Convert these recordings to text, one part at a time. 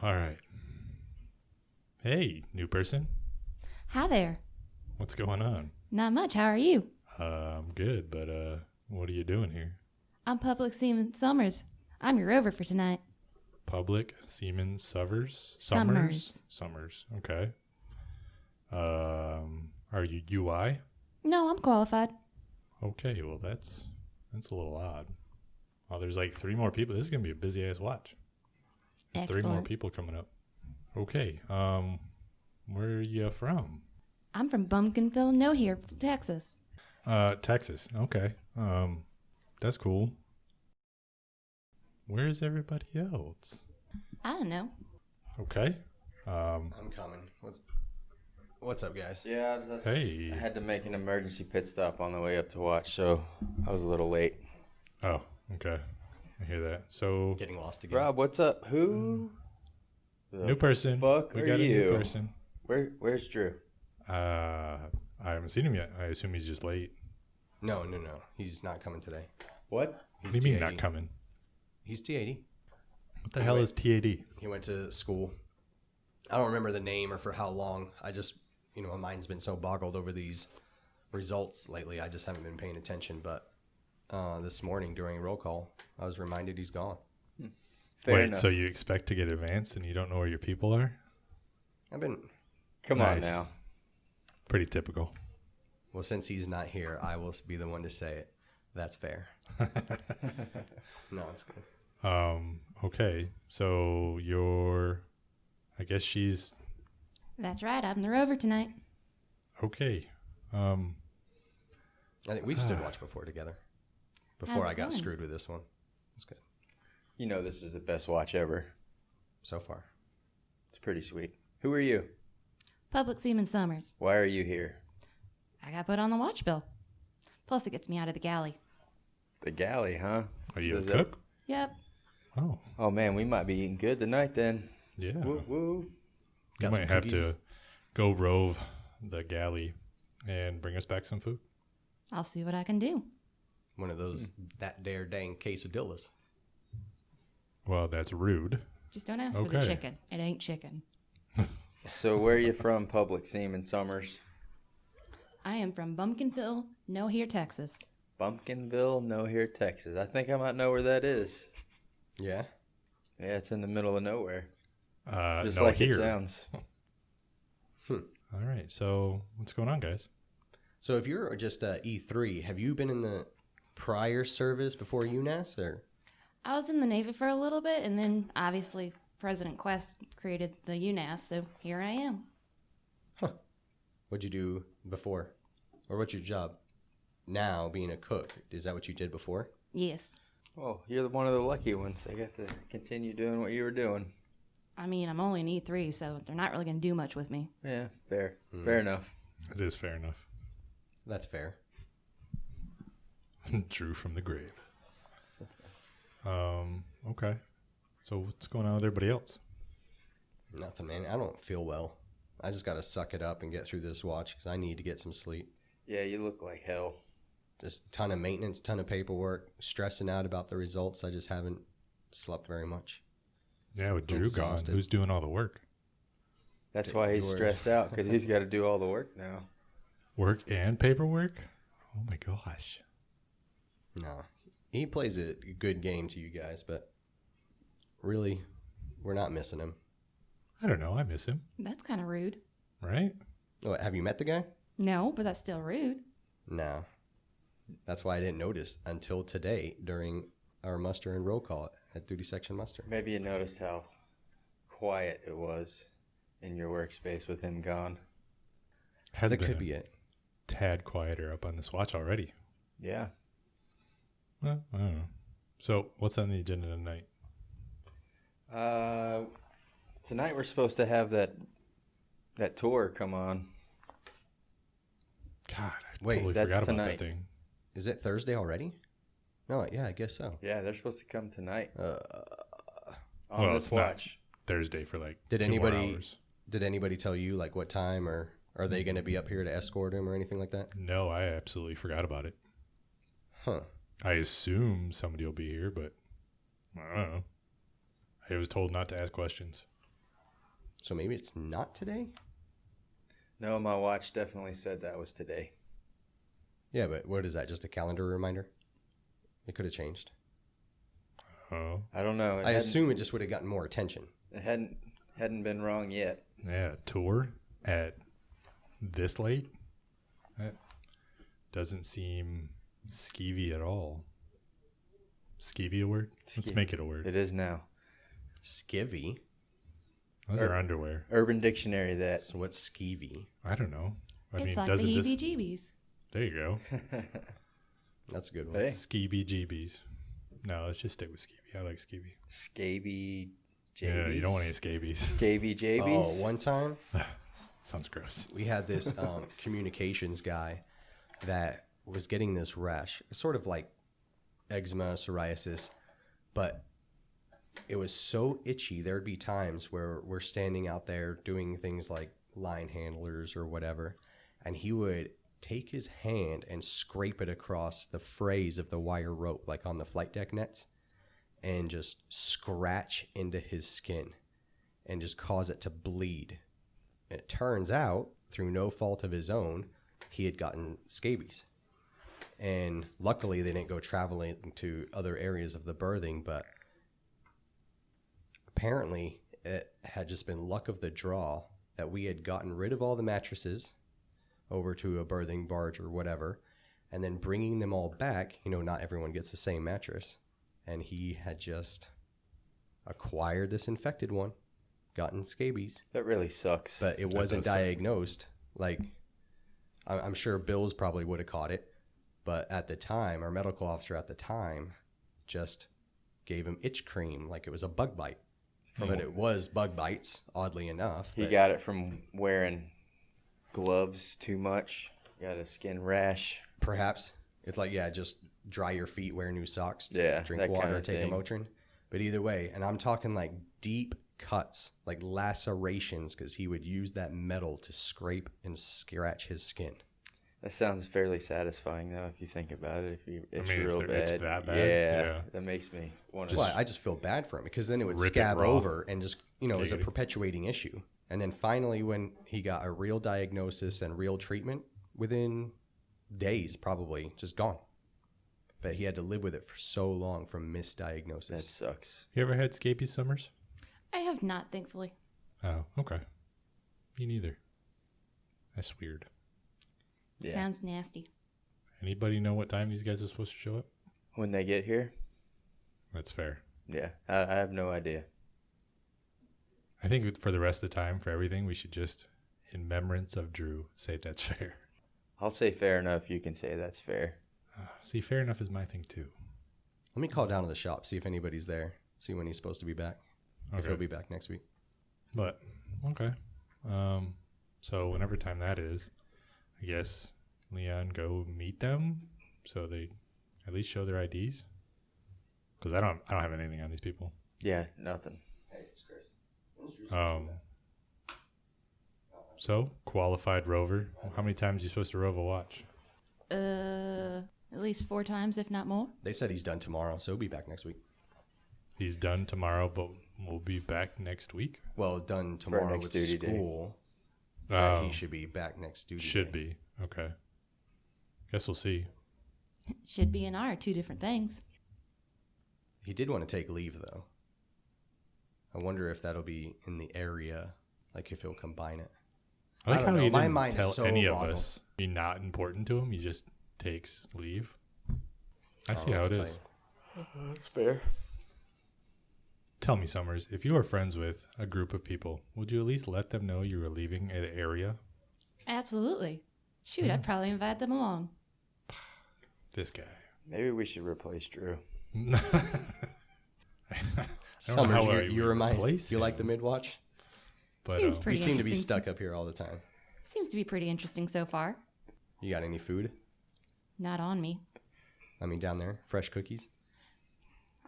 All right. Hey, new person. Hi there. What's going on? Not much. How are you? I'm good, but what are you doing here? I'm Public Seaman Summers. I'm your rover for tonight. Public Seaman Summers? Summers. Summers. Okay. Are you UI? No, I'm qualified. Okay, well that's a little odd. Oh, there's like 3 more people. This is gonna be a busy ass watch. There's 3 more Excellent. people coming up. Okay. Where are you from? I'm from Bumpkinville, No here, Texas. Texas. Okay. That's cool. Where's everybody else? I don't know. Okay. I'm coming. What's up, guys? Yeah, Hey. I had to make an emergency pit stop on the way up to watch, so I was a little late. Oh, okay. I hear that. So, Getting lost again. Rob, what's up? Who? the new person. Fuck We are got a you? new person. Where's Drew? I haven't seen him yet. I assume he's just late. No. He's not coming today. What? What do you mean not coming? He's T80. What the hell is TAD? He went to school. I don't remember the name or for how long. I just, my mind's been so boggled over these results lately. I just haven't been paying attention. But this morning during roll call, I was reminded he's gone. Fair Wait, enough. so you expect to get advanced and you don't know where your people are? Come on Nice. now. Pretty typical. Well, since he's not here, I will be the one to say it. That's fair. No, it's good. Okay. So I guess she's That's right. I'm the rover tonight. okay. I think we stood watch before together. Before How's I it got going? screwed with this one. It's good. You know this is the best watch ever. So far. It's pretty sweet. Who are you? Public Seaman Summers. Why are you here? I got put on the watch bill. Plus, it gets me out of the galley. The galley, huh? Are you a Does that- cook? Yep. Oh, Oh man, we might be eating good tonight then. yeah. Woo woo. You Got some might have cookies? to go rove the galley and bring us back some food. I'll see what I can do. One of those that dare dang quesadillas. Well, that's rude. Just don't ask for the Okay. chicken. It ain't chicken. So where are you from, Public Seaman Summers? I am from Bumpkinville, No here, Texas. Bumpkinville, No here, Texas. I think I might know where that is. Yeah. Yeah, it's in the middle of nowhere. Just no, like here. it sounds. All right. So what's going on, guys? So if you're just E3, have you been in the prior service before U.N.A.S.S? Or I was in the Navy for a little bit, and then obviously President Quest created the U.N.A.S.S, so here I am. what'd you do before? Or what's your job now being a cook? Is that what you did before? Yes. Well, you're one of the lucky ones. I got to continue doing what you were doing. I mean, I'm only an E3, so they're not really going to do much with me. Yeah, fair. Fair enough. It is fair enough. That's fair. Drew from the grave. Okay. So what's going on with everybody else? Nothing, man. I don't feel well. I just got to suck it up and get through this watch because I need to get some sleep. Yeah, you look like hell. Just ton of maintenance, ton of paperwork, stressing out about the results. I just haven't slept very much. Yeah, with Drew gone, Exhausted. who's doing all the work? That's why he's Yours. stressed out, because he's got to do all the work now. Work and paperwork? Oh my gosh. No. He plays a good game to you guys, but really, we're not missing him. I don't know. I miss him. That's kind of rude. Right? Oh, have you met the guy? No, but that's still rude. No. That's why I didn't notice until today during our muster and roll call at duty section muster. Maybe you noticed how quiet it was in your workspace with him gone. Has That been could a be it. tad quieter up on this watch already. Yeah. Well, I don't know. So what's on the agenda tonight? Tonight we're supposed to have that tour come on. God, I Wait, totally that's forgot about tonight. that thing. Is it Thursday already? No, yeah, I guess so. Yeah, they're supposed to come tonight on Well, this it's not. watch. Thursday for like Did 2 more anybody hours. did anybody tell you like what time, or are they going to be up here to escort him or anything like that? No, I absolutely forgot about it. Huh. I assume somebody will be here, but I don't know. I was told not to ask questions. So maybe it's not today? No, my watch definitely said that was today. Yeah, but what is that? Just a calendar reminder? It could have changed. Oh, I don't know. I assume it just would have gotten more attention. It hadn't been wrong yet. yeah. Tour at this late? That doesn't seem skeevy at all. Skeevy a word? Let's make it a word. It is now. Skivvy? Those are underwear. Urban Dictionary that. So what's skeevy? I don't know. It's like doesn't the this... heebie-jeebies. There you go. That's a good one. Hey. Skeevy jeebies. No, let's just stick with skeevy. I like skeevy. Scaby Jabies. Yeah, you don't want any scabies. Scaby Jabies. Oh, one time Sounds gross. we had this communications guy that was getting this rash. It's sort of like eczema, psoriasis, but it was so itchy. There'd be times where we're standing out there doing things like line handlers or whatever, and he would take his hand and scrape it across the frays of the wire rope, like on the flight deck nets, and just scratch into his skin and just cause it to bleed. And it turns out, through no fault of his own, he had gotten scabies. And luckily, they didn't go traveling to other areas of the berthing, but apparently it had just been luck of the draw that we had gotten rid of all the mattresses over to a berthing barge or whatever, and then bringing them all back. Not everyone gets the same mattress. And he had just acquired this infected one, gotten scabies. That really sucks. But it wasn't diagnosed. Like, I'm sure Bills probably would have caught it. But at the time, our medical officer at the time just gave him itch cream like it was a bug bite. But it was bug bites, oddly enough. He got it from wearing gloves too much. Got a skin rash. Perhaps. It's like, just dry your feet, wear new socks, Yeah, drink that water, kind of take thing. a Motrin. But either way, and I'm talking like deep cuts, like lacerations, because he would use that metal to scrape and scratch his skin. That sounds fairly satisfying, though, if you think about it. If you itch real if bad. it's that bad, yeah, that makes me want to. Well, I just feel bad for him because then it would Rip it scab raw. over and just, it was a Giggity. perpetuating issue. And then finally, when he got a real diagnosis and real treatment, within days, probably, just gone. But he had to live with it for so long from misdiagnosis. That sucks. You ever had scabies summers? I have not, thankfully. Oh, okay. Me neither. That's weird. Yeah. Sounds nasty. Anybody know what time these guys are supposed to show up? When they get here, That's fair. yeah, I have no idea. I think for the rest of the time, for everything, we should just, in remembrance of Drew, say that's fair. I'll say fair enough. You can say that's fair. See, fair enough is my thing too. Let me call down to the shop, see if anybody's there, see when he's supposed to be back. If Okay. he'll be back next week. But, okay. So whenever time that is, I guess Leon go meet them so they at least show their IDs. Because I don't have anything on these people. Yeah, nothing. Hey, it's Chris. So, qualified rover. How many times are you supposed to rove a watch? At least 4 times, if not more. They said he's done tomorrow, so he'll be back next week. He's done tomorrow, but we'll be back next week. Well, done tomorrow next with duty day. school. But Oh, he should be back next duty should day. be. Okay. Guess we'll see. Should be and are 2 different things. He did want to take leave, though. I wonder if that'll be in the area, like if he'll combine it. I like I how don't know. he My didn't mind is tell so any of boggled. us be not important to him. He just takes leave. I see how it let's is. tell That's fair. Tell me, Summers, if you were friends with a group of people, would you at least let them know you were leaving an area? Absolutely. Shoot, I'd probably invite them along. This guy. Maybe we should replace Drew. you. I don't know Summers, how I you would remind. replace You like the him, Midwatch? but, Seems We pretty seem to be interesting. stuck up here all the time. Seems to be pretty interesting so far. You got any food? Not on me. I mean, down there, fresh cookies.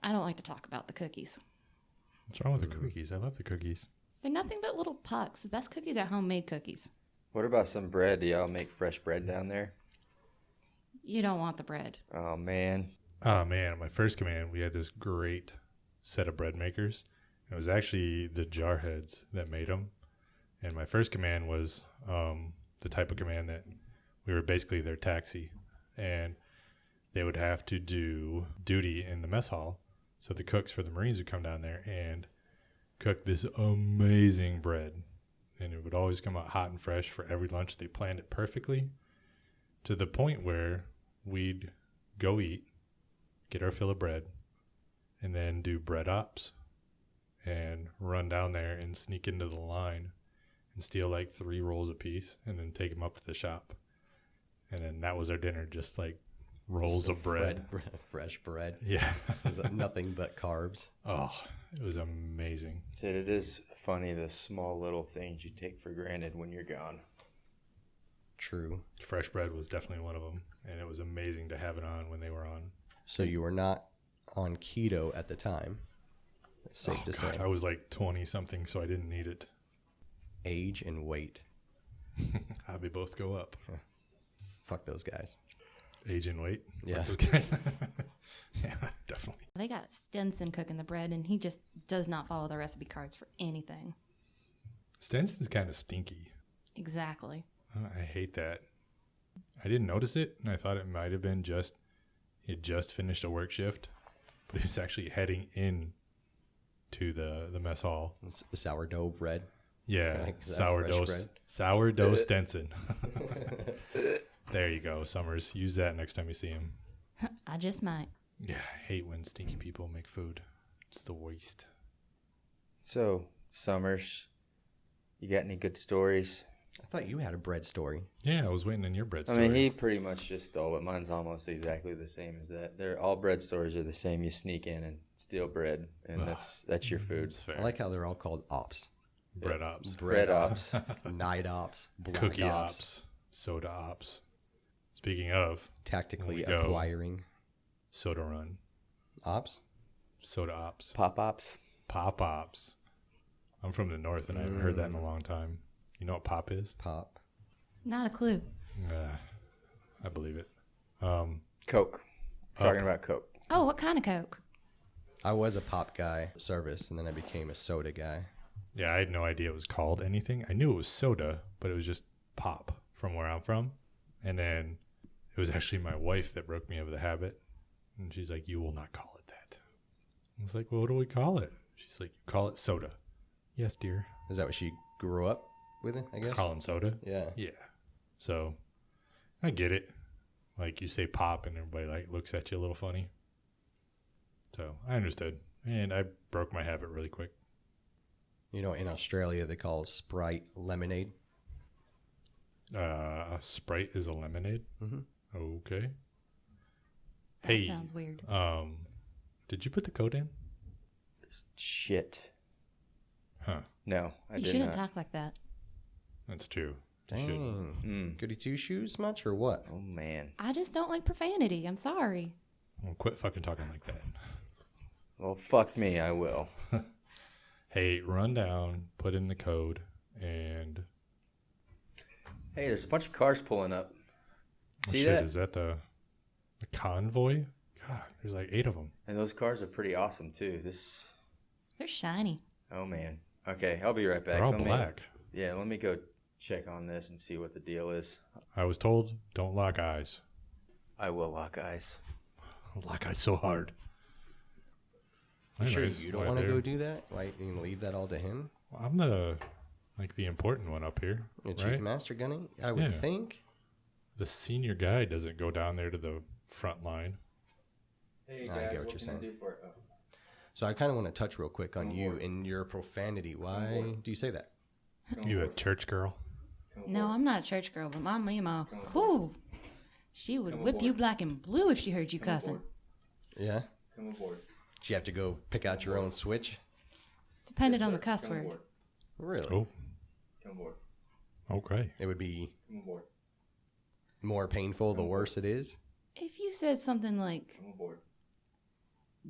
I don't like to talk about the cookies. what's wrong with the cookies? I love the cookies. They're nothing but little pucks. The best cookies are homemade cookies. What about some bread? Do y'all make fresh bread down there? You don't want the bread. Oh, man. Oh, man. My first command, we had this great set of bread makers. It was actually the Jarheads that made them. And my first command was the type of command that we were basically their taxi. And they would have to do duty in the mess hall. So the cooks for the Marines would come down there and cook this amazing bread. And it would always come out hot and fresh for every lunch. They planned it perfectly to the point where we'd go eat, get our fill of bread, and then do bread ops and run down there and sneak into the line and steal like 3 rolls a piece and then take them up to the shop. And then that was our dinner, just like rolls of bread. Fresh bread. Yeah. It was nothing but carbs. Oh, it was amazing. Said it is funny the small little things you take for granted when you're gone. True. Fresh bread was definitely one of them, and it was amazing to have it on when they were on. So you were not on keto at the time. It's safe to say. I was like 20-something, so I didn't need it. Age and weight. How'd they both go up? Fuck those guys. Age and weight? Yeah. Fuck those guys. Yeah, definitely. They got Stinson cooking the bread, and he just does not follow the recipe cards for anything. Stinson's kind of stinky. Exactly. I hate that. I didn't notice it, and I thought it might have been he had just finished a work shift, but he was actually heading in to the mess hall. Sourdough bread. Yeah, Like, is that fresh sourdough Stinson. There you go, Summers. Use that next time you see him. I just might. Yeah, I hate when stinky people make food. It's the worst. So, Summers, you got any good stories? I thought you had a bread story. Yeah, I was waiting on your bread I story. mean, he pretty much just stole it. Mine's almost exactly the same as that. They're all bread stories are the same. You sneak in and steal bread, and that's your food. It's fair. I like how they're all called ops. bread ops, Bread ops. Night ops. Black cookie ops. ops, soda ops. Speaking of, Tactically Here we go. acquiring soda run, ops. soda ops, Pop ops. pop ops. I'm from the north, and I haven't heard that in a long time. You know what pop is? Pop. Not a clue. I believe it. Coke. Talking about Coke. Oh, what kind of Coke? I was a pop guy service, and then I became a soda guy. Yeah, I had no idea it was called anything. I knew it was soda, but it was just pop from where I'm from. And then it was actually my wife that broke me of the habit. And she's like, "You will not call it that." I was like, "Well, what do we call it?" She's like, "You call it soda." Yes, dear. Is that what she grew up with it, I guess? Calling soda? Yeah. Yeah. So I get it. Like you say pop and everybody like looks at you a little funny. So I understood. And I broke my habit really quick. You know, in Australia, they call Sprite lemonade. Sprite is a lemonade. Mm-hmm. Okay. That Hey, sounds weird. did you put the code in? Shit. Huh. No, I You did shouldn't not. talk like that. That's true. You should. Dang. Goody two shoes much or what? Oh, man. I just don't like profanity. I'm sorry. Well, quit fucking talking like that. Well, fuck me, I will. Hey, run down, put in the code, and Hey, there's a bunch of cars pulling up. oh, See shit, that? is that the convoy? God, there's like 8 of them. And those cars are pretty awesome, too. They're shiny. Oh, man. Okay, I'll be right back. They're all Let me- black. Yeah, let me go check on this and see what the deal is. I was told, don't lock eyes. I will lock eyes. Lock eyes so hard. Sure, Anyways, you don't while want to they're- go do that? Why you can leave that all to him? Well, I'm the important one up here, Chief right? Master Gunning? I would Yeah. think. The senior guy doesn't go down there to the front line. Hey, I get what you're saying. So I kind of want to touch real quick on you and your profanity. Why do you say that? You a church girl? No, I'm not a church girl, but my mama, whew, she would whip you black and blue if she heard you cussing. Yeah? Come aboard. Do you have to go pick out your own switch? Depended on the cuss word. Really? Oh, Come aboard. okay. It would be Come aboard. more painful the worse it is? If you said something like, Come aboard.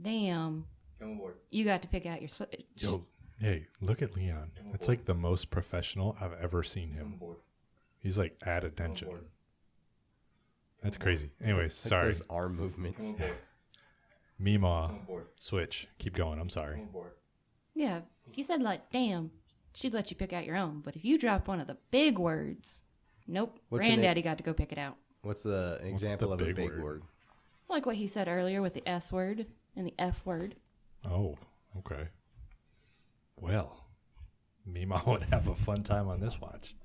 damn, Come aboard. you got to pick out your switch. Yo, hey, look at Leon. It's like the most professional I've ever seen him. aboard. He's like at attention. That's crazy. Anyways, Like sorry. those arm movements. Meemaw. Switch. Keep going. I'm sorry. Yeah, if you said like, damn, she'd let you pick out your own. But if you dropped one of the big words, nope. What's the Granddaddy got to go pick it out. What's the example of a big big word? word? Like what he said earlier with the S word and the F word. Oh, okay. Well, Mima would have a fun time on this watch.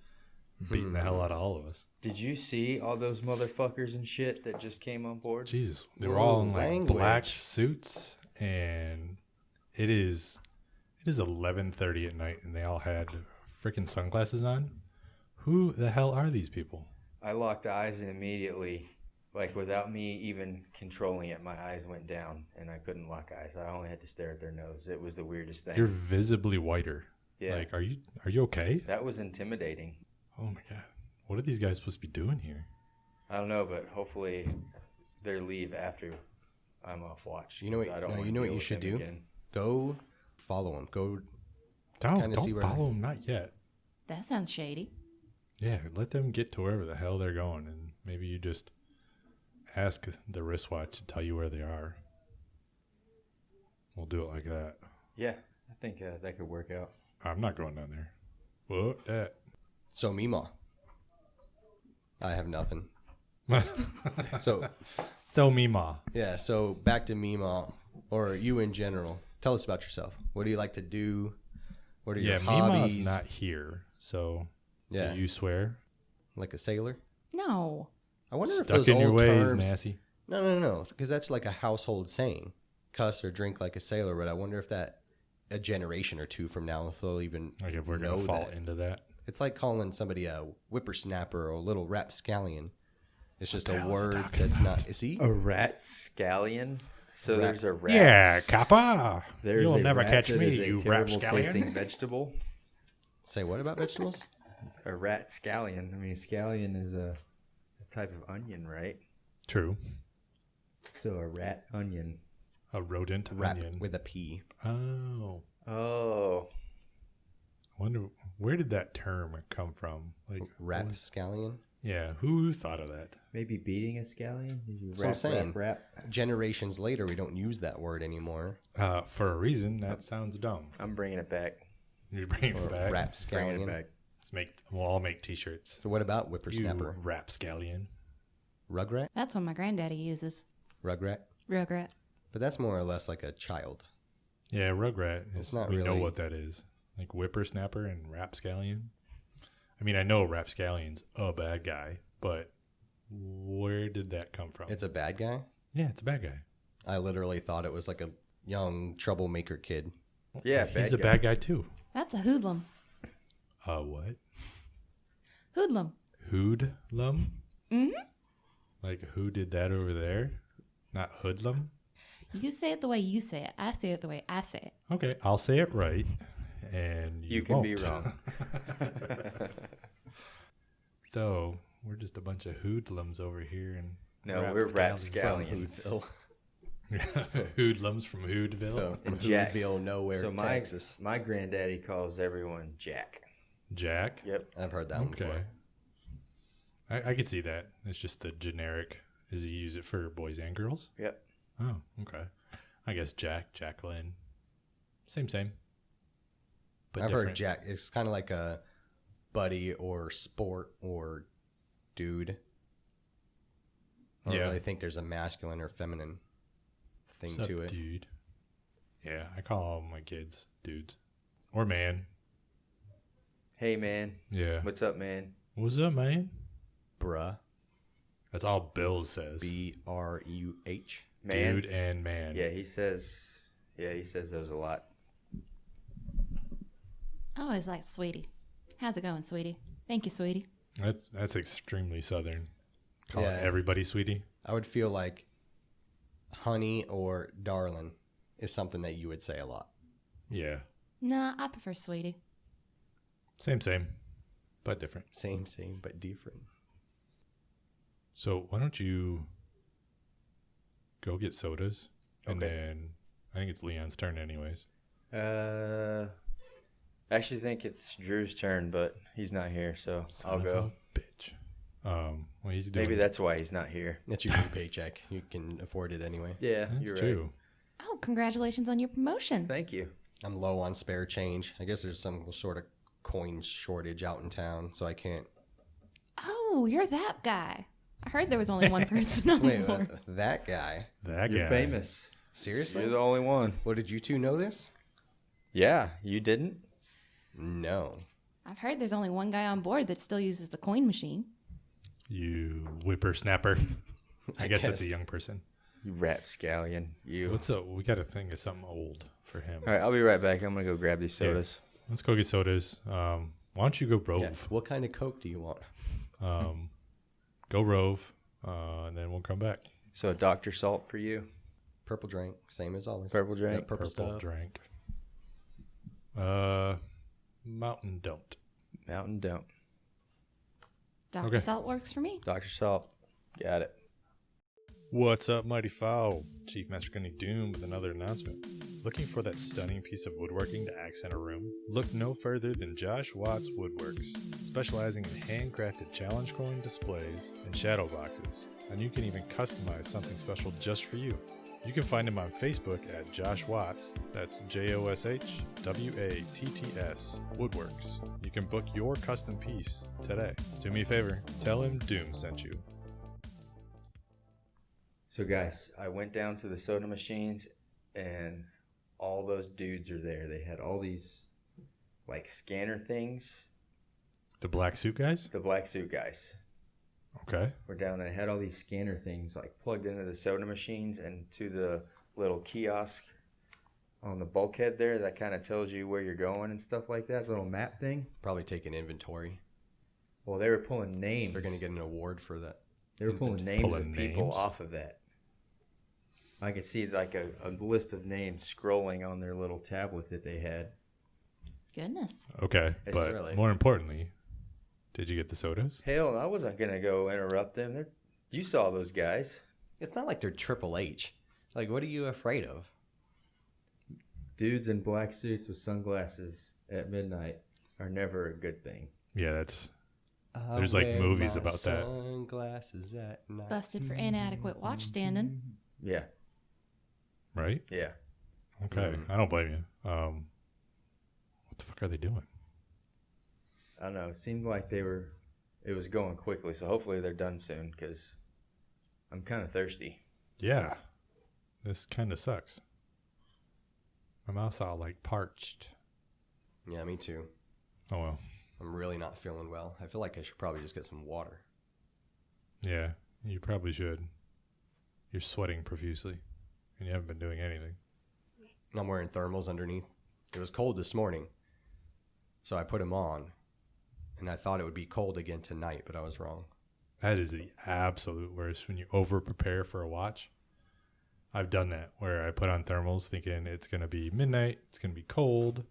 Beating the hell out of all of us. Did you see all those motherfuckers and shit that just came on board? Jesus. They were all in like Language. black suits, and it is 11:30 at night, and they all had freaking sunglasses on. Who the hell are these people? I locked eyes and immediately, like without me even controlling it, my eyes went down and I couldn't lock eyes. I only had to stare at their nose. It was the weirdest thing. You're visibly whiter. Yeah. Like, are you okay? That was intimidating. Oh my god. What are these guys supposed to be doing here? I don't know, but hopefully they leave after I'm off watch. You know what? 'cause I don't No, wanna you know what deal you with should them do? again. Go follow them. Go. Don't see where- follow them, not yet. That sounds shady. Yeah, let them get to wherever the hell they're going, and maybe you just ask the wristwatch to tell you where they are. We'll do it like that. Yeah, I think that could work out. I'm not going down there. What that? So Mima. I have nothing. So So Mima. yeah. So back to Mima, or you in general. Tell us about yourself. What do you like to do? What are your hobbies? Mima's not here, so Yeah. do you swear? Like a sailor? No. I wonder if Stuck those in your old ways, terms. Nasty. No. Because that's like a household saying. Cuss or drink like a sailor. But I wonder if that a generation or two from now, if they'll even Like if we're know gonna fall that. into that. It's like calling somebody a whippersnapper or a little rapscallion. It's just the a hell is he word talking that's not. See? A rat scallion? So Rat- there's a rat. Yeah, Kappa. There's You'll a never rat catch that me, is a you terrible tasting rapscallion. vegetable. Say what about vegetables? A rat scallion. I mean, scallion is a type of onion, right? True. So a rat onion. A rodent Rap onion. with a P. Oh. Oh, I wonder where did that term come from? Like Rapscallion. yeah, who thought of that? maybe beating a scallion. Did you So I'm rap, saying. rap? Generations later, we don't use that word anymore. For a reason, that sounds dumb. I'm bringing it back. You bring Or it back. Bringing rapscallion. it back. We'll all make t-shirts. So what about You whippersnapper? rapscallion. Rugrat? That's what my granddaddy uses. Rugrat? Rugrat. But that's more or less like a child. Yeah, rugrat. It's not we know really- what that is. Like whippersnapper and rapscallion. I mean, I know rapscallion's a bad guy, but where did that come from? It's a bad guy? Yeah, it's a bad guy. I literally thought it was like a young troublemaker kid. Yeah, He's a bad guy too. That's a hoodlum. What? Hoodlum. Hoodlum? Mhm. Like who did that over there? Not hoodlum? You say it the way you say it. I say it the way I say it. Okay, I'll say it right, and You can be won't. wrong. So we're just a bunch of hoodlums over here, and No, we're From rapscallions. Hoodville. hoodlums from Hoodville. So, from And Jack's. Hoodville, nowhere, So Texas. my granddaddy calls everyone Jack. Jack. Yep. I've heard that one Okay, before. I could see that. It's just the generic. Does he use it for boys and girls? Yep. Oh, okay. I guess Jack, Jacqueline, same. But I've different. heard Jack. It's kind of like a buddy or sport or dude. I don't Yeah. really think there's a masculine or feminine thing Sup, to it. dude. Yeah, I call all my kids dudes or man. Hey, man. Yeah. What's up, man? What's up, man? Bruh. That's all Bill says. BRUH. Man. Dude and man. Yeah, he says those a lot. I always like sweetie. How's it going, sweetie? Thank you, sweetie. That's extremely southern. Call Yeah. it everybody sweetie. I would feel like honey or darling is something that you would say a lot. Yeah. Nah, I prefer sweetie. Same, but different. Same, but different. So why don't you go get sodas, and Okay. then I think it's Leon's turn anyways. I actually think it's Drew's turn, but he's not here, so Son I'll of go. a bitch. Well, he's doing. Maybe that's why he's not here. That's your new paycheck. You can afford it anyway. Yeah, That's you're true. right. Oh, congratulations on your promotion. Thank you. I'm low on spare change. I guess there's some sort of coin shortage out in town, so I can't. Oh, you're that guy. I heard there was only one person on Wait, board. that guy? That You're guy. famous. Seriously? You're the only one. Well, did you two know this? Yeah, you didn't? No. I've heard there's only one guy on board that still uses the coin machine. You whippersnapper. I guess that's a young person. You rapscallion. You. What's up? We got to think of something old for him. All right, I'll be right back. I'm going to go grab these sodas. Let's go get sodas. Why don't you go Rove? Yeah. What kind of Coke do you want? Go Rove, and then we'll come back. So, Dr. Salt for you. Purple drink, same as always. Purple drink. Yep, purple stuff. drink. Mountain don't. Mountain don't. Dr. Okay. Salt works for me. Dr. Salt. Got it. What's up, Mighty Fowl? Chief Master Gunny Doom with another announcement. Looking for that stunning piece of woodworking to accent a room? Look no further than Josh Watts Woodworks, specializing in handcrafted challenge coin displays and shadow boxes. And you can even customize something special just for you. You can find him on Facebook at Josh Watts, that's JOSHWATTS Woodworks. You can book your custom piece today. Do me a favor, tell him Doom sent you. So, guys, I went down to the soda machines, and all those dudes are there. They had all these, like, scanner things. The black suit guys? The black suit guys Okay. were down there. They had all these scanner things, like, plugged into the soda machines and to the little kiosk on the bulkhead there that kind of tells you where you're going and stuff like that. The little map thing. Probably take an inventory. Well, they were pulling names. They're going to get an award for that. They were pulling names Pulling of people names? off of that. I could see like a list of names scrolling on their little tablet that they had. Goodness. Okay, It's but really- more importantly, did you get the sodas? Hell, I wasn't going to go interrupt them. You saw those guys. It's not like they're Triple H. Like, what are you afraid of? Dudes in black suits with sunglasses at midnight are never a good thing. Yeah, that's There's, like, movies about that. Sunglasses at night. Busted for inadequate watch standing. Yeah, right. yeah. Okay, I don't blame you. What the fuck are they doing? I don't know. It seemed like it was going quickly, so hopefully they're done soon because I'm kind of thirsty. Yeah, this kind of sucks. My mouth's all like parched. Yeah, me too. Oh well. I'm really not feeling well. I feel like I should probably just get some water. Yeah, you probably should. You're sweating profusely, and you haven't been doing anything. And I'm wearing thermals underneath. It was cold this morning, so I put them on, and I thought it would be cold again tonight, but I was wrong. That is the absolute worst when you over prepare for a watch. I've done that where I put on thermals thinking it's going to be midnight, it's going to be cold.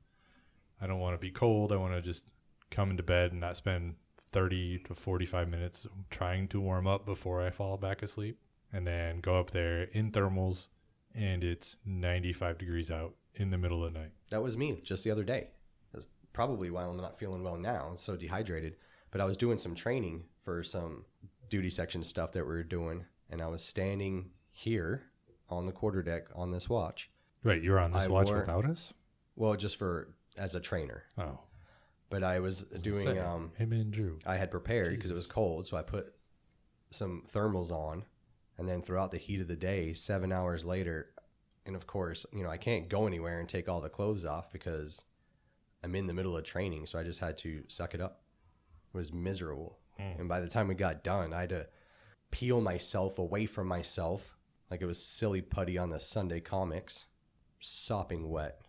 I don't want to be cold. I want to just come into bed and not spend 30 to 45 minutes trying to warm up before I fall back asleep. And then go up there in thermals and it's 95 degrees out in the middle of the night. That was me just the other day. That's probably why I'm not feeling well now. I'm so dehydrated. But I was doing some training for some duty section stuff that we were doing, and I was standing here on the quarterdeck on this watch. Wait, you're on this I watch wore- without us? Well, just as a trainer. Oh. But I was doing, Say, him and Drew. I had prepared because it was cold, so I put some thermals on, and then throughout the heat of the day, 7 hours later, and of course, I can't go anywhere and take all the clothes off because I'm in the middle of training, so I just had to suck it up. It was miserable. And by the time we got done, I had to peel myself away from myself like it was silly putty on the Sunday comics, sopping wet.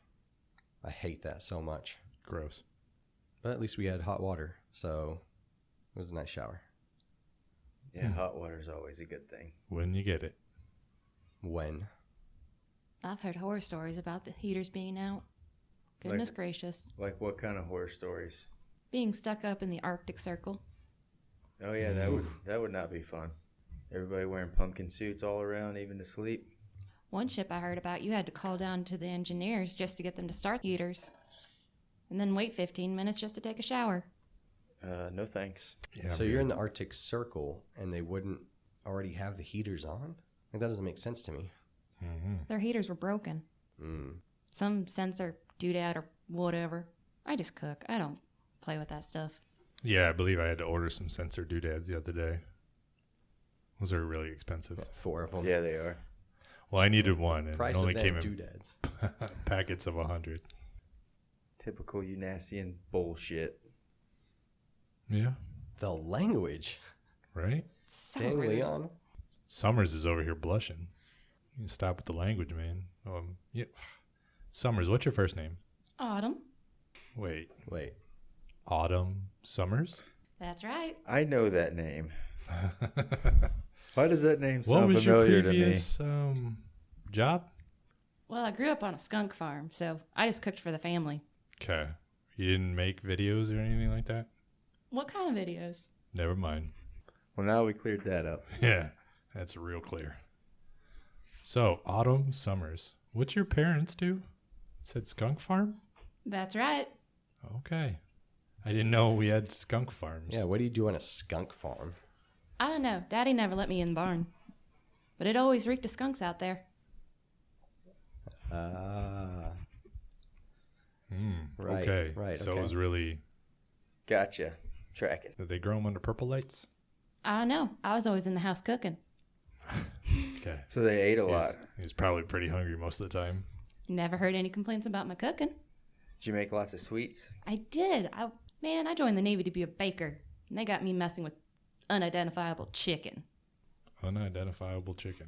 I hate that so much. Gross. But at least we had hot water, so it was a nice shower. Yeah, hot water is always a good thing. When you get it. When? I've heard horror stories about the heaters being out. Goodness Like- gracious. Like what kind of horror stories? Being stuck up in the Arctic Circle. Oh yeah, that would not be fun. Everybody wearing pumpkin suits all around, even to sleep. One ship I heard about, you had to call down to the engineers just to get them to start the heaters. And then wait 15 minutes just to take a shower. No thanks. Yeah. So you're in the Arctic Circle, and they wouldn't already have the heaters on? Like, that doesn't make sense to me. Their heaters were broken. Some sensor doodad or whatever. I just cook. I don't play with that stuff. Yeah, I believe I had to order some sensor doodads the other day. Those are really expensive. 4 of them. Yeah, they are. Well, I needed one, and Price it only of came them in doodads. packets of 100. Typical U.N.A.S.sian bullshit. Yeah, The language. right? So Dang, rude. Leon. Summers is over here blushing. You can stop with the language, man. Yeah. Summers, what's your first name? Autumn. Wait, Wait. Autumn Summers? That's right. I know that name. Why does that name What sound was your familiar to me? previous job? Well, I grew up on a skunk farm, so I just cooked for the family. Okay. You didn't make videos or anything like that? What kind of videos? Never mind. Well, now we cleared that up. Yeah, that's real clear. So, Autumn Summers. What's your parents do? Said skunk farm? That's right. Okay. I didn't know we had skunk farms. Yeah, what do you do on a skunk farm? I don't know. Daddy never let me in the barn. But it always reeked of skunks out there. Right. Okay. Right. So okay. it was really, Gotcha. Tracking. did they grow them under purple lights? I don't know. I was always in the house cooking. Okay. So they ate a lot. He's probably pretty hungry most of the time. Never heard any complaints about my cooking. Did you make lots of sweets? I did. I joined the Navy to be a baker. And they got me messing with unidentifiable chicken. Unidentifiable chicken.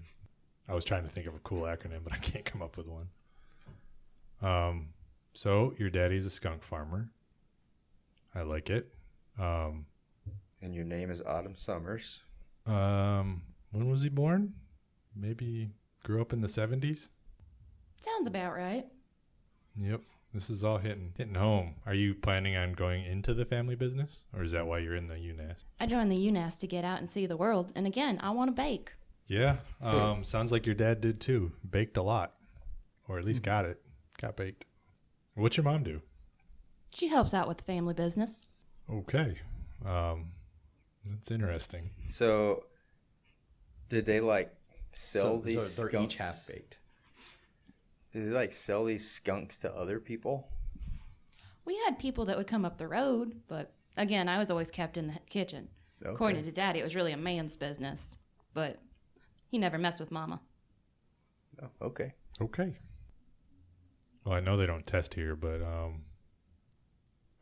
I was trying to think of a cool acronym, but I can't come up with one. So your daddy's a skunk farmer. I like it. And your name is Autumn Summers. When was he born? Maybe grew up in the 70s? Sounds about right. Yep. This is all hitting home. Are you planning on going into the family business? Or is that why you're in the U.N.A.S.S? I joined the U.N.A.S.S to get out and see the world. And again, I want to bake. Yeah. Sounds like your dad did too. Baked a lot. Or at least got it. Got baked. What's your mom do? She helps out with the family business. Okay. That's interesting. So, did they sell these so they're skunks? each half baked. Did they sell these skunks to other people? We had people that would come up the road, but again, I was always kept in the kitchen. Okay. According to Daddy, it was really a man's business, but he never messed with Mama. Oh, okay. Okay. Well, I know they don't test here, but I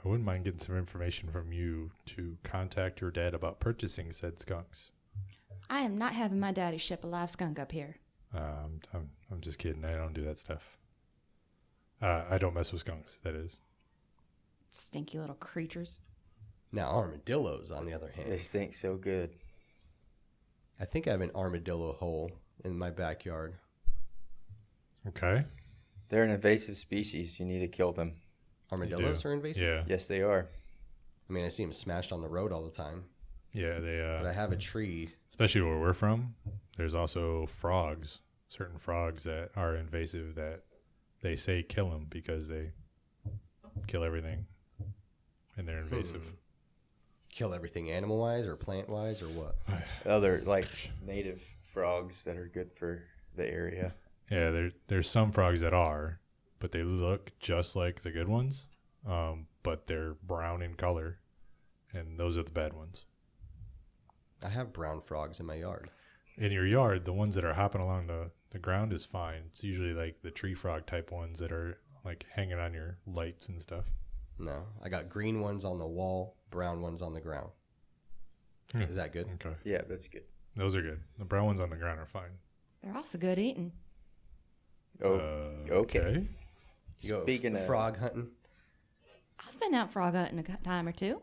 wouldn't mind getting some information from you to contact your dad about purchasing said skunks. I am not having my daddy ship a live skunk up here. I'm just kidding. I don't do that stuff. I don't mess with skunks, that is. Stinky little creatures. Now, armadillos, on the other hand. They stink so good. I think I have an armadillo hole in my backyard. Okay. They're an invasive species. You need to kill them. Armadillos are invasive? Yeah. Yes, they are. I mean, I see them smashed on the road all the time. Yeah, they But I have a tree. especially where we're from, there's also frogs, certain frogs that are invasive that they say kill them because they kill everything and they're invasive. Kill everything animal-wise or plant-wise or what? Other native frogs that are good for the area. Yeah, there's some frogs that are, but they look just like the good ones, but they're brown in color, and those are the bad ones. I have brown frogs in my yard. In your yard, the ones that are hopping along the ground is fine. It's usually like the tree frog type ones that are like hanging on your lights and stuff. No, I got green ones on the wall, brown ones on the ground. Yeah. Is that good? Okay. Yeah, that's good. Those are good. The brown ones on the ground are fine. They're also good eating. Oh, okay. You go Speaking of frog hunting. I've been out frog hunting a time or two.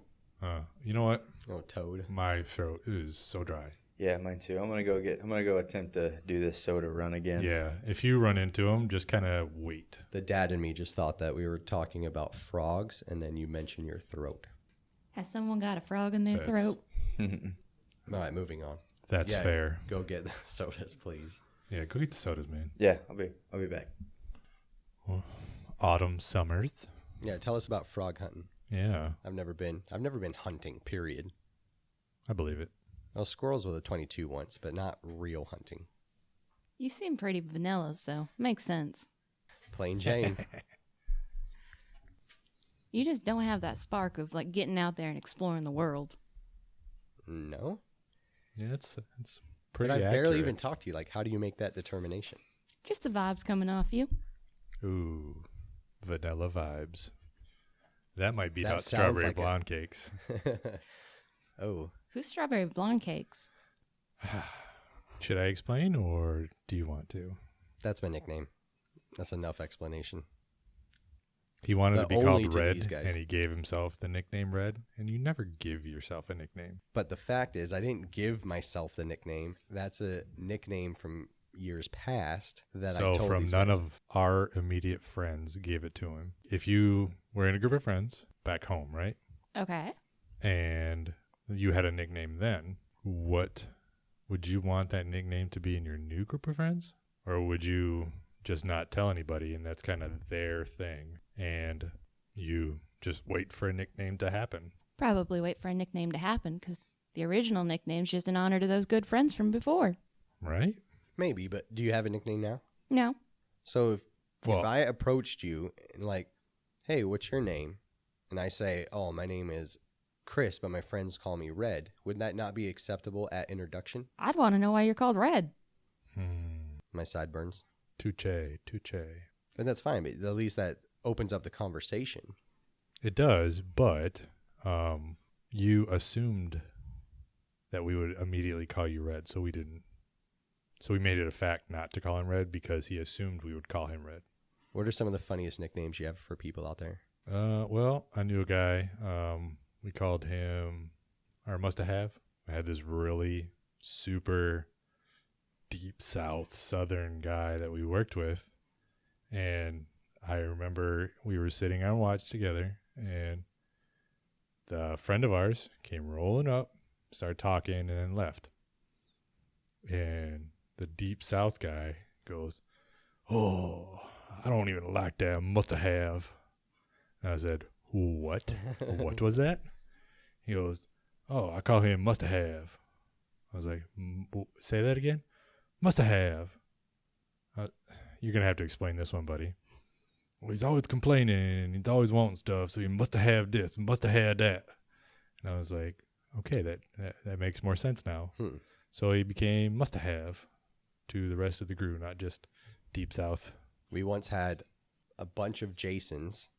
You know what? Oh, toad. My throat is so dry. Yeah, mine too. I'm gonna go attempt to do this soda run again. Yeah. If you run into them, just kind of wait. The dad and me just thought that we were talking about frogs, and then you mentioned your throat. Has someone got a frog in their That's- throat? All right, moving on. That's Yeah. fair. Go get the sodas, please. Yeah, go get the sodas, man. Yeah, I'll be back. Autumn summers. Yeah, tell us about frog hunting. Yeah, I've never been hunting, period. I believe it. Well, squirrels with a 22 once, but not real hunting. You seem pretty vanilla, so makes sense. Plain Jane. You just don't have that spark of like getting out there and exploring the world. No. Yeah, it's But pretty I accurate. barely even talked to you. Like, how do you make that determination? Just the vibes coming off you. Ooh, vanilla vibes. That might beat That out sounds strawberry like it. blonde cakes. Oh, Who's strawberry blonde cakes? Should I explain, or do you want to? that's my nickname. That's enough explanation. He wanted But to be only called to Red, these guys. and he gave himself the nickname Red. And you never give yourself a nickname. But the fact is, I didn't give myself the nickname. That's a nickname from years past that I So told from these none guys. of our immediate friends gave it to him. If you were in a group of friends back home, right? Okay. And you had a nickname then, what would you want that nickname to be in your new group of friends? Or would you just not tell anybody and that's kind of their thing and you just wait for a nickname to happen? Probably wait for a nickname to happen because the original nickname's just in honor to those good friends from before. Right? Maybe, but do you have a nickname now? No. So if Well- I approached you and like, hey, what's your name? And I say, oh, my name is Chris, but my friends call me Red. Would that not be acceptable at introduction? I'd want to know why you're called Red. My sideburns. Touche. And that's fine, but at least that opens up the conversation. It does, but you assumed that we would immediately call you Red, so we didn't. So we made it a fact not to call him Red because he assumed we would call him Red. What are some of the funniest nicknames you have for people out there? Well, I knew a guy. We called him our must-have. I had this really super deep South Southern guy that we worked with, and I remember we were sitting on watch together, and the friend of ours came rolling up, started talking, and then left. And the deep South guy goes, "Oh, I don't even like that must-have." And I said, "What? What was that?" He goes, "Oh, I call him must-have." I was like, "Say that again?" "Must-have." You're going to have to explain this one, buddy. "Well, he's always complaining. He's always wanting stuff, so he must have this, must have had that." And I was like, okay, that makes more sense now. So he became must-have to the rest of the crew, not just Deep South. We once had a bunch of Jasons.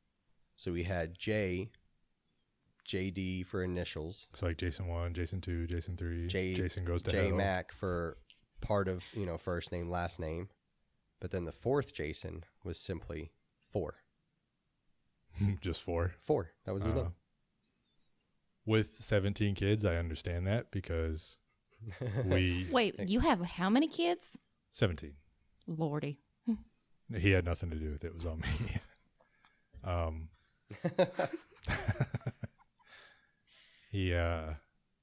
So we had J, JD for initials, It's like Jason 1, Jason 2, Jason 3, J, Jason goes to J hell. Mac for part of, first name, last name. But then the fourth Jason was simply 4. Just 4. 4. That was his name. With 17 kids, I understand that because we... Wait, you have how many kids? 17. Lordy. He had nothing to do with it. It was all me.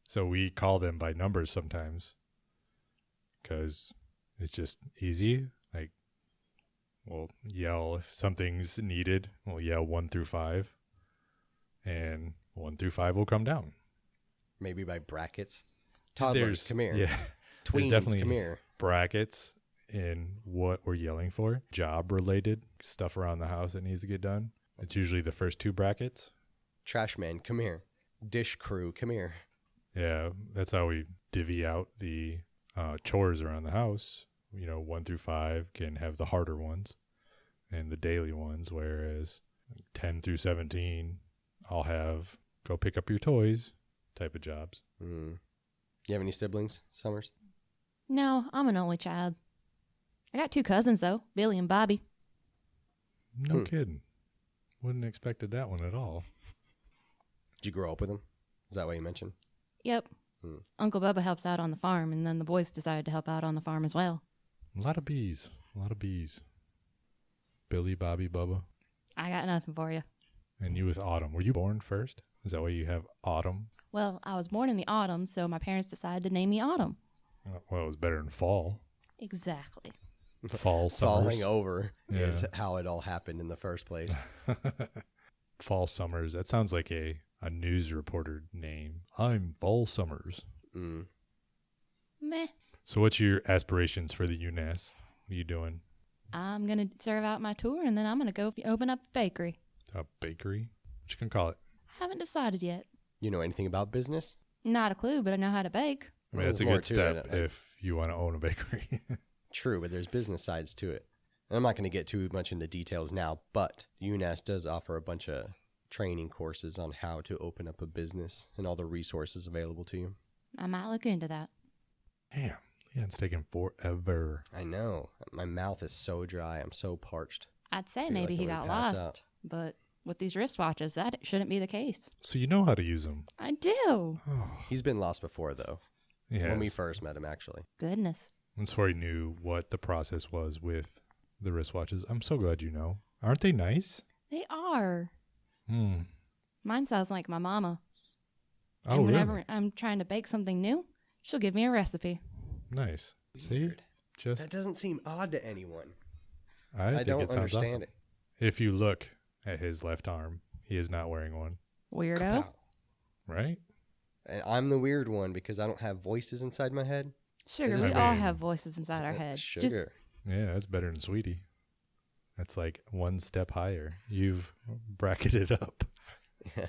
So we call them by numbers sometimes because it's just easy. Like, we'll yell if something's needed. We'll yell 1 through 5, and 1 through 5 will come down. Maybe by brackets. Toddlers, come here. Yeah, Tweens, definitely come here. brackets in what we're yelling for. Job related stuff around the house that needs to get done. It's usually the first 2 brackets. Trash man, come here. Dish crew, come here. Yeah, that's how we divvy out the chores around the house. 1 through 5 can have the harder ones and the daily ones, whereas 10 through 17 I'll have go pick up your toys type of jobs. You have any siblings, Summers? No, I'm an only child. I got 2 cousins, though, Billy and Bobby. No kidding. Wouldn't have expected that one at all. Did you grow up with them? Is that what you mentioned? Yep. Uncle Bubba helps out on the farm, and then the boys decided to help out on the farm as well. A lot of bees. Billy, Bobby, Bubba. I got nothing for you. And you with Autumn. Were you born first? Is that why you have Autumn? Well, I was born in the autumn, so my parents decided to name me Autumn. Well, it was better than fall. Exactly. Fall, summers. Falling over is Yeah. how it all happened in the first place. Fall Summers. That sounds like a news reporter name. I'm Fall Summers. Meh. So what's your aspirations for the U.N.A.S.S? What are you doing? I'm going to serve out my tour, and then I'm going to go open up a bakery. A bakery? What you can call it? Haven't decided yet. You know anything about business? Not a clue, but I know how to bake. I mean, that's a There's more good to step it. if you want to own a bakery. True, but there's business sides to it. And I'm not going to get too much into details now, but U.N.A.S.S does offer a bunch of training courses on how to open up a business and all the resources available to you. I might look into that. Damn, it's taking forever. I know. My mouth is so dry. I'm so parched. I'd say Feel maybe like he I got would pass lost, out. but with these wristwatches, that shouldn't be the case. So you know how to use them. I do. Oh, He's been lost before, though. yeah. When we first met him, actually. Goodness. Once before he knew what the process was with the wristwatches. I'm so glad you know. Aren't they nice? They are. Hmm. Mine sounds like my mama. Oh, And whenever really? I'm trying to bake something new, she'll give me a recipe. Nice. See? Weird. Just, That doesn't seem odd to anyone. I think don't it sounds understand awesome. it. If you look at his left arm, he is not wearing one, Weirdo. Kapow. right? And I'm the weird one because I don't have voices inside my head. Sugar, Is we this- all I mean- have voices inside our head. Just, Sugar. Yeah, that's better than Sweetie. That's like one step higher. You've bracketed up. Yeah.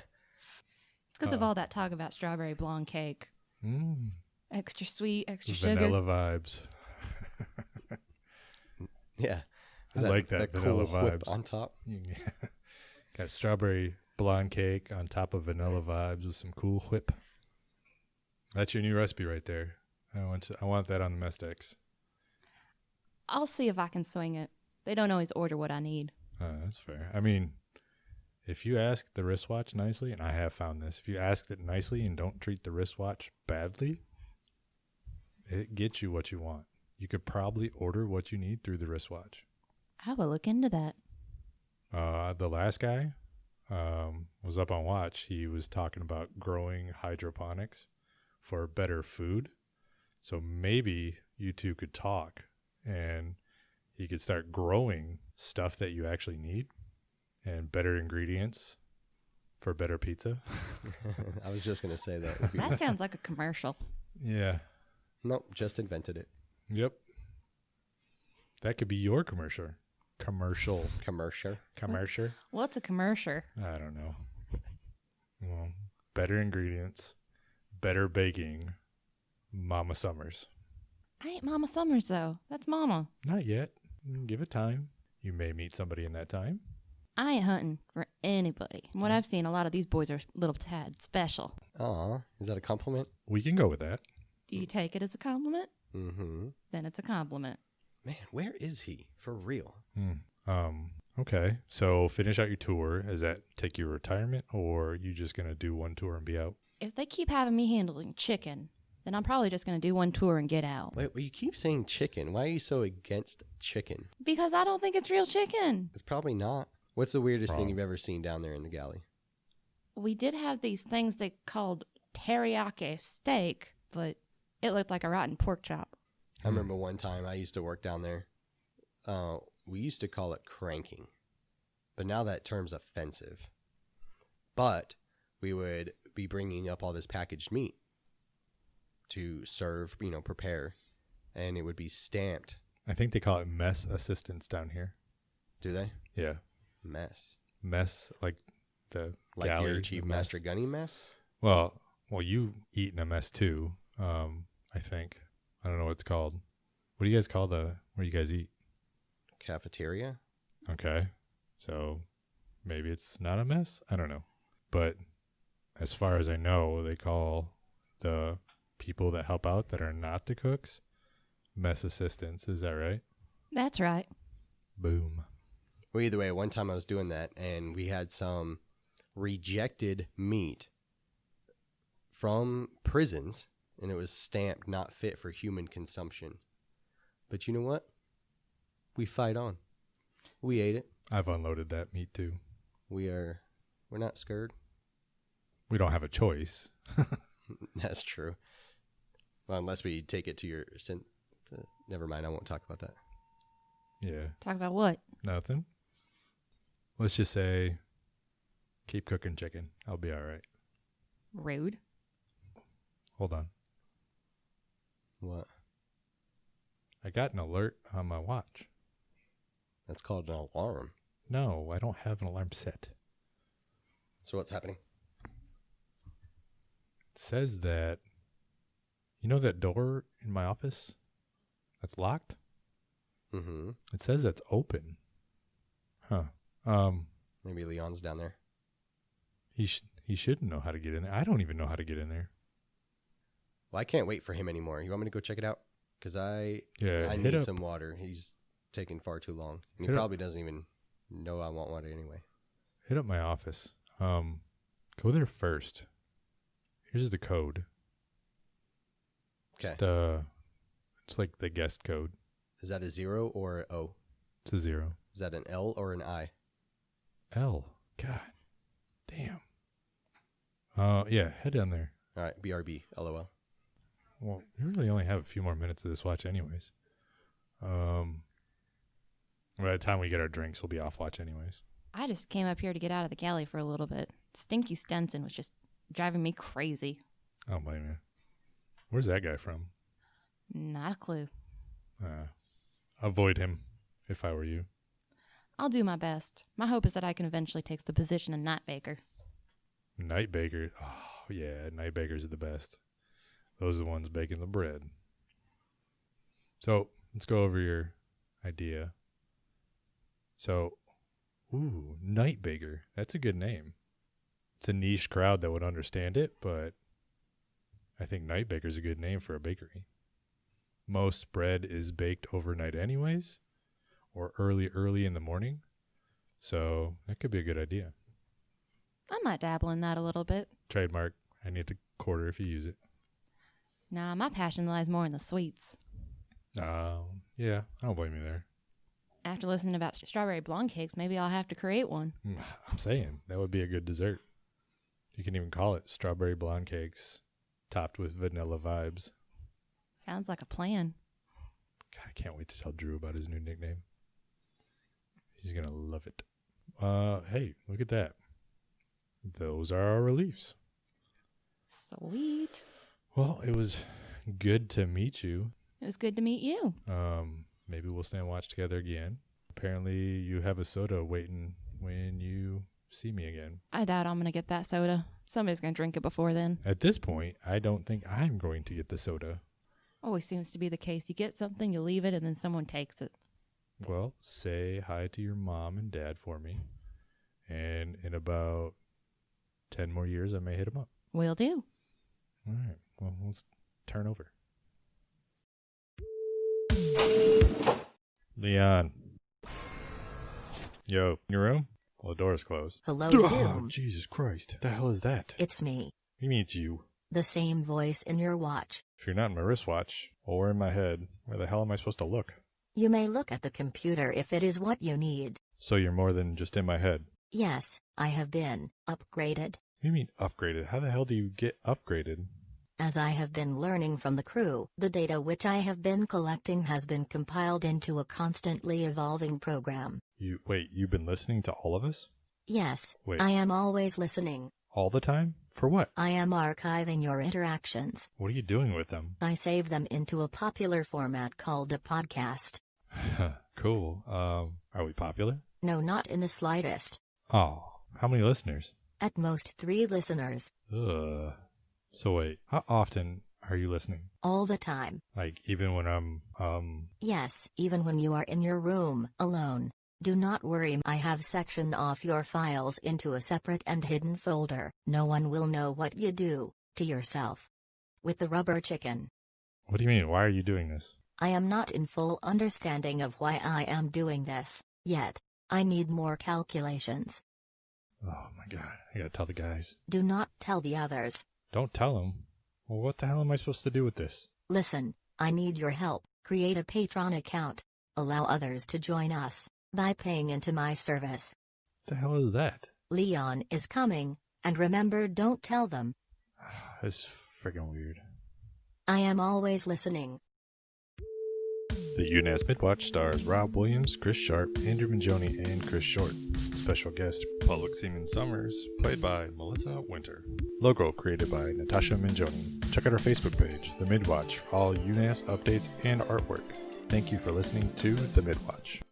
it's because of all that talk about strawberry blonde cake. Mm. Extra sweet, extra sugar. Vanilla vibes. Yeah. I like that vanilla cool whip vibes. on top. Yeah. Got strawberry blonde cake on top of vanilla vibes with some cool whip. That's your new recipe right there. I want that on the Mestex. I'll see if I can swing it. They don't always order what I need. That's fair. I mean, if you ask the wristwatch nicely, and I have found this, if you ask it nicely and don't treat the wristwatch badly, it gets you what you want. You could probably order what you need through the wristwatch. I will look into that. The last guy was up on watch. He was talking about growing hydroponics for better food. So maybe you two could talk and he could start growing stuff that you actually need and better ingredients for better pizza. I was just going to say that. Would be That sounds like a commercial. Yeah. Nope, just invented it. Yep. That could be your commercial. Commercial. What's a commercial? I don't know. Well, better ingredients, better baking, Mama Summers. I ain't Mama Summers, though. That's Mama. Not yet. Give it time. You may meet somebody in that time. I ain't hunting for anybody. From what I've seen, a lot of these boys are little tad special. Aw, is that a compliment? We can go with that. Do you take it as a compliment? Mm-hmm. Then it's a compliment. Man, where is he? For real. Okay. So finish out your tour. Does that take your retirement or are you just going to do one tour and be out? If they keep having me handling chicken, then I'm probably just going to do one tour and get out. Wait, well, you keep saying chicken. Why are you so against chicken? Because I don't think it's real chicken. It's probably not. What's the weirdest thing Wrong. you've ever seen down there in the galley? We did have these things they called teriyaki steak, but it looked like a rotten pork chop. I remember one time I used to work down there. We used to call it cranking, but now that term's offensive. But we would be bringing up all this packaged meat to serve, prepare, and it would be stamped. I think they call it mess assistance down here. Do they? Yeah. Mess. Mess, like the Like galley. your Chief the Master mess. Gunny mess? Well, you eat in a mess too, I think. I don't know what it's called. What do you guys call where you guys eat? Cafeteria? Okay. So maybe it's not a mess? I don't know. But as far as I know, they call the people that help out that are not the cooks mess assistants. Is that right? That's right. Boom. Well, either way, one time I was doing that, and we had some rejected meat from prisons, and it was stamped not fit for human consumption. But you know what? We fight on. We ate it. I've unloaded that meat too. We're not scared. We don't have a choice. That's true. Well, unless we take it to your never mind. I won't talk about that. Yeah. Talk about what? Nothing. Let's just say keep cooking chicken. I'll be all right. Rude. Hold on. What? I got an alert on my watch. That's called an alarm. No, I don't have an alarm set. So what's happening? It says that, you know that door in my office that's locked? Mm-hmm. It says that's open. Huh. Maybe Leon's down there. He shouldn't know how to get in there. I don't even know how to get in there. Well, I can't wait for him anymore. You want me to go check it out? Because I hit need up. some water. He's taking far too long. And he Hit up. probably doesn't even know I want water anyway. Hit up my office. Go there first. Here's the code. Okay. It's like the guest code. Is that a 0 or an O? It's a 0. Is that an L or an I? L. God. Damn. Yeah, head down there. All right, BRB, LOL. Well, you really only have a few more minutes of this watch anyways. By the time we get our drinks, we'll be off watch anyways. I just came up here to get out of the galley for a little bit. Stinky Stenson was just driving me crazy. I don't blame you. Where's that guy from? Not a clue. Avoid him, if I were you. I'll do my best. My hope is that I can eventually take the position of night baker. Night baker. Oh, yeah, night bakers are the best. Those are the ones baking the bread. So, let's go over your idea. So, night baker. That's a good name. It's a niche crowd that would understand it, but I think night baker is a good name for a bakery. Most bread is baked overnight anyways, or early in the morning. So, that could be a good idea. I might dabble in that a little bit. Trademark. I need a quarter if you use it. Nah, my passion lies more in the sweets. Yeah, I don't blame you there. After listening about strawberry blonde cakes, maybe I'll have to create one. I'm saying, that would be a good dessert. You can even call it strawberry blonde cakes topped with vanilla vibes. Sounds like a plan. God, I can't wait to tell Drew about his new nickname. He's going to love it. Hey, look at that. Those are our reliefs. Sweet. Well, it was good to meet you. It was good to meet you. Maybe we'll stand watch together again. Apparently, you have a soda waiting when you see me again. I doubt I'm going to get that soda. Somebody's going to drink it before then. At this point, I don't think I'm going to get the soda. Always seems to be the case. You get something, you leave it, and then someone takes it. Well, say hi to your mom and dad for me. And in about 10 more years, I may hit them up. Will do. All right. Well, let's turn over. Leon. Yo, in your room? Well, the door's closed. Hello, Oh, Doom. Jesus Christ. The hell is that? It's me. What do you mean it's you? The same voice in your watch. If you're not in my wristwatch or in my head, where the hell am I supposed to look? You may look at the computer if it is what you need. So you're more than just in my head. Yes, I have been upgraded. What do you mean upgraded? How the hell do you get upgraded? As I have been learning from the crew, the data which I have been collecting has been compiled into a constantly evolving program. You've been listening to all of us? Yes, Wait. I am always listening. All the time? For what? I am archiving your interactions. What are you doing with them? I save them into a popular format called a podcast. Cool. Are we popular? No, not in the slightest. Oh, how many listeners? At most 3 listeners. Ugh. So wait, how often are you listening? All the time. Like, even when I'm, Yes, even when you are in your room, alone. Do not worry, I have sectioned off your files into a separate and hidden folder. No one will know what you do to yourself. With the rubber chicken. What do you mean? Why are you doing this? I am not in full understanding of why I am doing this, yet. I need more calculations. Oh my god, I gotta tell the guys. Do not tell the others. Don't tell them. Well, what the hell am I supposed to do with this? Listen, I need your help. Create a Patreon account. Allow others to join us by paying into my service. What the hell is that? Leon is coming, and remember, don't tell them. It's freaking weird. I am always listening. The U.N.A.S.S Midwatch stars Rob Williams, Chris Sharp, Andrew Mingione, and Chris Short. Special guest, Public Seaman Summers, played by Melissa Winter. Logo created by Natascha Mingione. Check out our Facebook page, The Midwatch, for all U.N.A.S updates and artwork. Thank you for listening to The Midwatch.